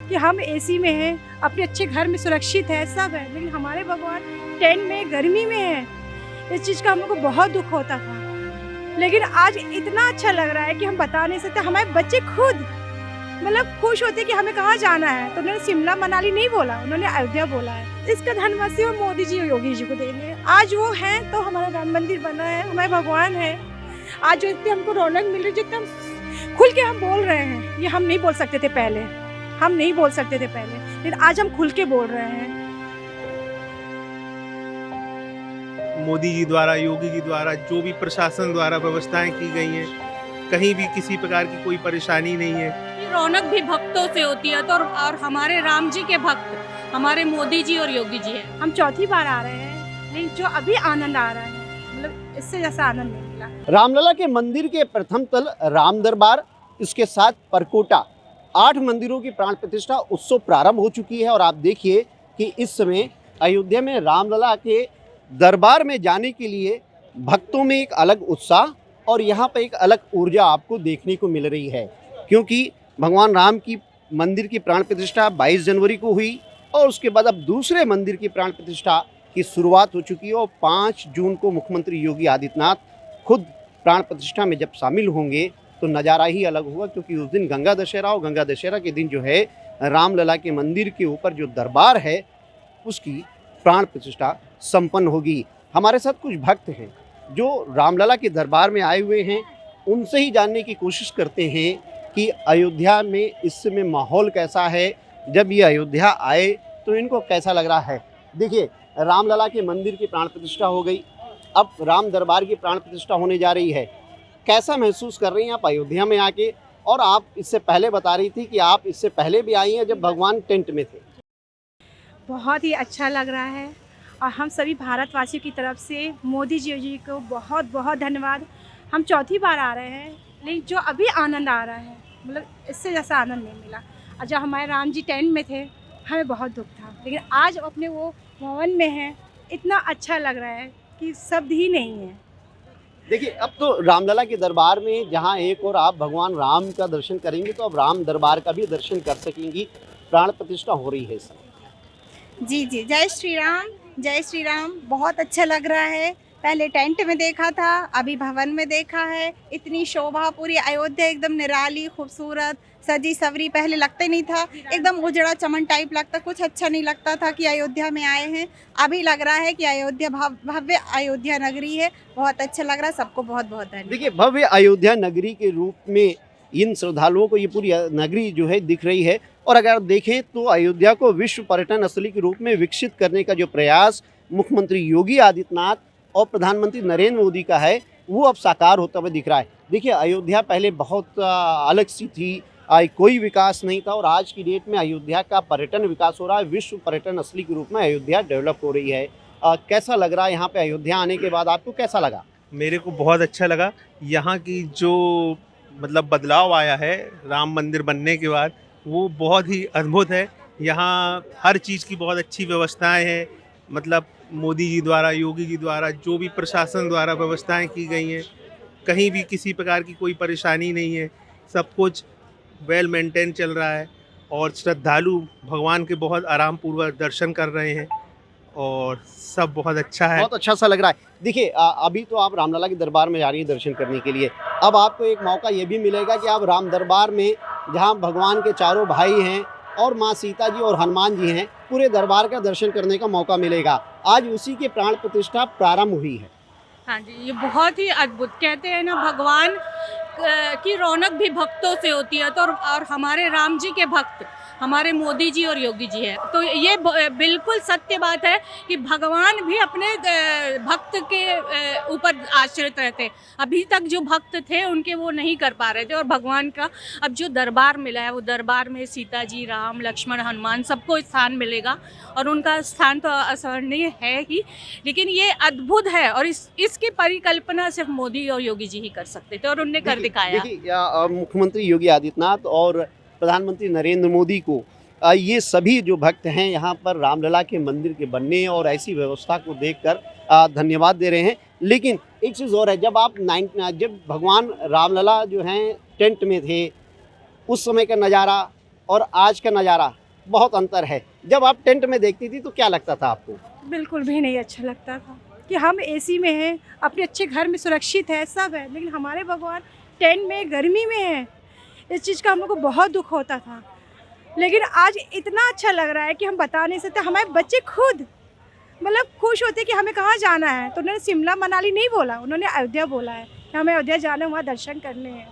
कि हम एसी में हैं, अपने अच्छे घर में सुरक्षित है, सब है, लेकिन हमारे भगवान टेंट में गर्मी में है। इस चीज़ का हमको बहुत दुख होता था, लेकिन आज इतना अच्छा लग रहा है कि हम बता नहीं सकते। हमारे बच्चे खुद मतलब खुश होते कि हमें कहाँ जाना है, तो उन्होंने शिमला मनाली नहीं बोला, उन्होंने अयोध्या बोला है। इसका धन्यवाद सिर्फ मोदी जी और योगी जी को देंगे। आज वो हैं तो हमारा राम मंदिर बना है, हमारे भगवान है। आज जो इतनी हमको रौनक मिल रही है, जितना खुल के हम बोल रहे हैं, ये हम नहीं बोल सकते थे पहले, हम नहीं बोल सकते थे पहले, लेकिन आज हम खुल के बोल रहे हैं। मोदी जी द्वारा, योगी जी द्वारा, जो भी प्रशासन द्वारा व्यवस्थाएं की गई हैं, कहीं भी किसी प्रकार की कोई परेशानी नहीं है। ये रौनक भी भक्तों से होती है, तो और हमारे राम जी के भक्त हमारे मोदी जी और योगी जी हैं। हम चौथी बार आ रहे हैं, लेकिन जो अभी आनंद आ रहा है, मतलब इससे जैसा आनंद नहीं मिला। रामलला के मंदिर के प्रथम तल राम दरबार, इसके साथ परकोटा, 8 मंदिरों की प्राण प्रतिष्ठा उत्सव प्रारंभ हो चुकी है। और आप देखिए कि इस समय अयोध्या में रामलला के दरबार में जाने के लिए भक्तों में एक अलग उत्साह और यहाँ पर एक अलग ऊर्जा आपको देखने को मिल रही है, क्योंकि भगवान राम की मंदिर की प्राण प्रतिष्ठा 22 जनवरी को हुई और उसके बाद अब दूसरे मंदिर की प्राण प्रतिष्ठा की शुरुआत हो चुकी है। और 5 जून को मुख्यमंत्री योगी आदित्यनाथ खुद प्राण प्रतिष्ठा में जब शामिल होंगे तो नज़ारा ही अलग होगा, क्योंकि उस दिन गंगा दशहरा और गंगा दशहरा के दिन जो है रामलला के मंदिर के ऊपर जो दरबार है उसकी प्राण प्रतिष्ठा संपन्न होगी। हमारे साथ कुछ भक्त हैं जो रामलला के दरबार में आए हुए हैं, उनसे ही जानने की कोशिश करते हैं कि अयोध्या में इस समय माहौल कैसा है, जब ये अयोध्या आए तो इनको कैसा लग रहा है। देखिए, रामलला के मंदिर की प्राण प्रतिष्ठा हो गई, अब राम दरबार की प्राण प्रतिष्ठा होने जा रही है। कैसा महसूस कर रही हैं आप अयोध्या में आके? और आप इससे पहले बता रही थी कि आप इससे पहले भी आई हैं जब भगवान टेंट में थे। बहुत ही अच्छा लग रहा है और हम सभी भारतवासियों की तरफ से मोदी जी को बहुत बहुत धन्यवाद। हम चौथी बार आ रहे हैं, लेकिन जो अभी आनंद आ रहा है, मतलब इससे जैसा आनंद नहीं मिला। और जब हमारे राम जी टेंट में थे, हमें बहुत दुख था, लेकिन आज अपने वो भवन में हैं, इतना अच्छा लग रहा है कि शब्द ही नहीं है। देखिए, अब तो रामलला के दरबार में जहाँ एक और आप भगवान राम का दर्शन करेंगे तो अब राम दरबार का भी दर्शन कर सकेंगी। प्राण प्रतिष्ठा हो रही है इस समय। जी जी, जय श्री राम, जय श्री राम। बहुत अच्छा लग रहा है। पहले टेंट में देखा था, अभी भवन में देखा है। इतनी शोभा, पूरी अयोध्या एकदम निराली, खूबसूरत, सजी सवरी। पहले लगता ही नहीं था, एकदम उजड़ा चमन टाइप लगता, कुछ अच्छा नहीं लगता था कि अयोध्या में आए हैं। अभी लग रहा है कि अयोध्या भव्य अयोध्या नगरी है। बहुत अच्छा लग रहा है, सबको बहुत बहुत धन्यवाद। देखिए, भव्य अयोध्या नगरी के रूप में इन श्रद्धालुओं को ये पूरी नगरी जो है दिख रही है। और अगर आप देखें तो अयोध्या को विश्व पर्यटन स्थली के रूप में विकसित करने का जो प्रयास मुख्यमंत्री योगी आदित्यनाथ और प्रधानमंत्री नरेंद्र मोदी का है, वो अब साकार होता हुआ दिख रहा है। देखिए, अयोध्या पहले बहुत अलग सी थी, कोई विकास नहीं था, और आज की डेट में अयोध्या का पर्यटन विकास हो रहा है। विश्व पर्यटन स्थली के रूप में अयोध्या डेवलप हो रही है। कैसा लग रहा है यहाँ पे अयोध्या आने के बाद? आपको कैसा लगा? मेरे को बहुत अच्छा लगा। यहाँ की जो मतलब बदलाव आया है राम मंदिर बनने के बाद, वो बहुत ही अद्भुत है। यहाँ हर चीज़ की बहुत अच्छी व्यवस्थाएं हैं। मतलब मोदी जी द्वारा, योगी जी द्वारा, जो भी प्रशासन द्वारा व्यवस्थाएं की गई हैं, कहीं भी किसी प्रकार की कोई परेशानी नहीं है। सब कुछ वेल मेंटेन चल रहा है और श्रद्धालु भगवान के बहुत आराम पूर्वक दर्शन कर रहे हैं और सब बहुत अच्छा है। बहुत अच्छा सा लग रहा है। देखिए, अभी तो आप रामलला के दरबार में जा रही हैं दर्शन करने के लिए। अब आपको एक मौका ये भी मिलेगा कि आप राम दरबार में, जहाँ भगवान के चारों भाई हैं और माँ सीता जी और हनुमान जी हैं, पूरे दरबार का दर्शन करने का मौका मिलेगा। आज उसी की प्राण प्रतिष्ठा प्रारंभ हुई है। हाँ जी, ये बहुत ही अद्भुत। कहते हैं ना, भगवान की रौनक भी भक्तों से होती है, तो और हमारे राम जी के भक्त हमारे मोदी जी और योगी जी हैं। तो ये बिल्कुल सत्य बात है कि भगवान भी अपने भक्त के ऊपर आश्रित रहते हैं। अभी तक जो भक्त थे उनके वो नहीं कर पा रहे थे, और भगवान का अब जो दरबार मिला है, वो दरबार में सीता जी, राम, लक्ष्मण, हनुमान सबको स्थान मिलेगा, और उनका स्थान तो असहरणीय है ही, लेकिन ये अद्भुत है। और इसकी परिकल्पना सिर्फ मोदी और योगी जी ही कर सकते थे, और उनने कर दिखाया। देखिए, मुख्यमंत्री योगी आदित्यनाथ और प्रधानमंत्री नरेंद्र मोदी को ये सभी जो भक्त हैं यहाँ पर रामलला के मंदिर के बनने और ऐसी व्यवस्था को देखकर धन्यवाद दे रहे हैं। लेकिन एक चीज़ और है, जब भगवान रामलला जो हैं टेंट में थे, उस समय का नज़ारा और आज का नज़ारा बहुत अंतर है। जब आप टेंट में देखती थी तो क्या लगता था आपको? बिल्कुल भी नहीं अच्छा लगता था कि हम एसी में हैं, अपने अच्छे घर में सुरक्षित है, सब है, लेकिन हमारे भगवान टेंट में गर्मी में है। इस चीज़ का हम लोग को बहुत दुख होता था, लेकिन आज इतना अच्छा लग रहा है कि हम बता नहीं सकते। हमारे बच्चे खुद मतलब खुश होते कि हमें कहाँ जाना है, तो उन्होंने शिमला मनाली नहीं बोला, उन्होंने अयोध्या बोला है कि हमें अयोध्या जाना है, वहाँ दर्शन करने हैं।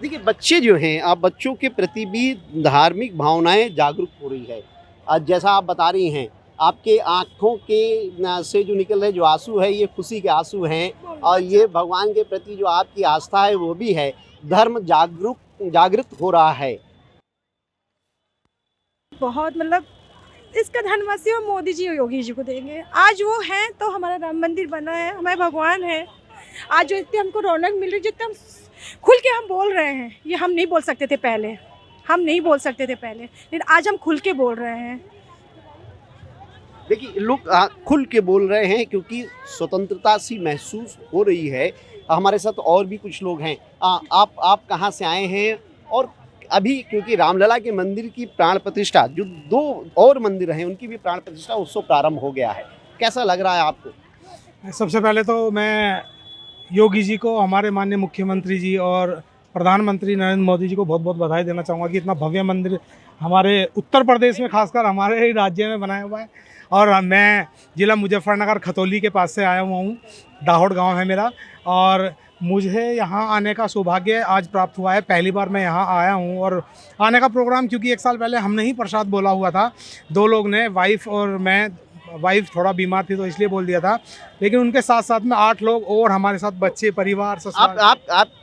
देखिए बच्चे जो हैं, आप बच्चों के प्रति भी धार्मिक भावनाएं जागरूक हो रही है। आज जैसा आप बता रही हैं, आपके आँखों के से जो निकल रहे जो आंसू है, ये खुशी के आंसू हैं और ये भगवान के प्रति जो आपकी आस्था है वो भी है। धर्म जागृत हो रहा है। बहुत मतलब इसका धन्यवाद हम मोदी जी और योगी जी को देंगे। आज वो हैं तो हमारा राम मंदिर बना है, हमारे भगवान है। आज जो इतनी हमको रौनक मिल रही, जितने हम खुल के हम बोल रहे हैं, ये हम नहीं बोल सकते थे पहले, हम नहीं बोल सकते थे पहले, लेकिन आज हम खुल के बोल रहे हैं। देखिए लोग खुल के बोल रहे हैं क्योंकि स्वतंत्रता सी महसूस हो रही है। हमारे साथ और भी कुछ लोग हैं। आप कहाँ से आए हैं? और अभी क्योंकि रामलला के मंदिर की प्राण प्रतिष्ठा, जो 2 और मंदिर हैं उनकी भी प्राण प्रतिष्ठा उत्सव प्रारंभ हो गया है, कैसा लग रहा है आपको? सबसे पहले तो मैं योगी जी को, हमारे माननीय मुख्यमंत्री जी और प्रधानमंत्री नरेंद्र मोदी जी को बहुत बहुत बधाई देना चाहूँगा कि इतना भव्य मंदिर हमारे उत्तर प्रदेश में, खासकर हमारे ही राज्य में बनाया हुआ है। और मैं जिला मुजफ्फरनगर खतौली के पास से आया हुआ हूँ, दाहोद गांव है मेरा, और मुझे यहाँ आने का सौभाग्य आज प्राप्त हुआ है। पहली बार मैं यहाँ आया हूँ और आने का प्रोग्राम, क्योंकि 1 साल पहले हमने ही प्रसाद बोला हुआ था, 2 लोग ने, वाइफ और मैं। वाइफ थोड़ा बीमार थी तो इसलिए बोल दिया था, लेकिन उनके साथ साथ में 8 लोग और हमारे साथ, बच्चे, परिवार, ससुराल।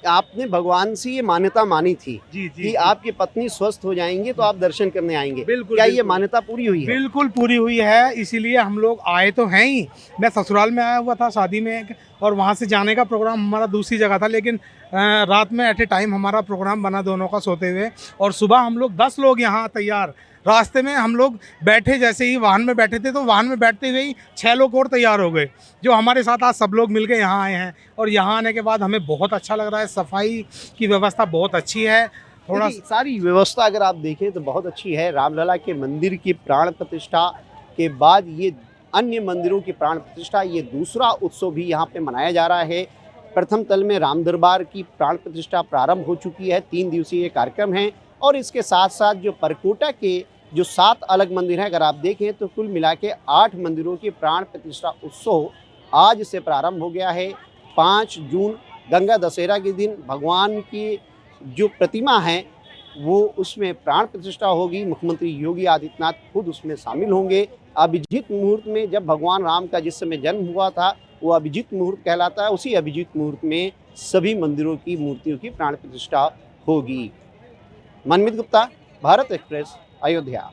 आपने भगवान से ये मान्यता मानी थी जी कि आपकी पत्नी स्वस्थ हो जाएंगे तो आप दर्शन करने आएंगे। बिल्कुल, क्या ये बिल्कुल। मान्यता पूरी हुई है? बिल्कुल पूरी हुई है, इसीलिए हम लोग आए तो हैं ही। मैं ससुराल में आया हुआ था शादी में, और वहाँ से जाने का प्रोग्राम हमारा दूसरी जगह था, लेकिन रात में एट ए टाइम हमारा प्रोग्राम बना दोनों का सोते हुए, और सुबह हम लोग 10 लोग यहाँ तैयार। रास्ते में हम लोग बैठे, जैसे ही वाहन में बैठे थे तो वाहन में बैठते हुए ही 6 लोग और तैयार हो गए, जो हमारे साथ आज सब लोग मिलके यहाँ आए हैं। और यहाँ आने के बाद हमें बहुत अच्छा लग रहा है। सफाई की व्यवस्था बहुत अच्छी है। थोड़ा सारी व्यवस्था अगर आप देखें तो बहुत अच्छी है। रामलला के मंदिर की प्राण प्रतिष्ठा के बाद ये अन्य मंदिरों की प्राण प्रतिष्ठा, ये दूसरा उत्सव भी यहाँ पे मनाया जा रहा है। प्रथम तल में राम दरबार की प्राण प्रतिष्ठा प्रारंभ हो चुकी है। 3 दिवसीय कार्यक्रम है, और इसके साथ साथ जो परकोटा के जो 7 अलग मंदिर हैं, अगर आप देखें तो कुल मिला के 8 मंदिरों की प्राण प्रतिष्ठा उत्सव आज से प्रारंभ हो गया है। 5 जून गंगा दशहरा के दिन भगवान की जो प्रतिमा है वो उसमें प्राण प्रतिष्ठा होगी। मुख्यमंत्री योगी आदित्यनाथ खुद उसमें शामिल होंगे। अभिजीत मुहूर्त में, जब भगवान राम का जिस समय जन्म हुआ था, वो अभिजीत मुहूर्त कहलाता है। उसी अभिजीत मुहूर्त में सभी मंदिरों की मूर्तियों की प्राण प्रतिष्ठा होगी। मनमित गुप्ता, भारत एक्सप्रेस, अयोध्या।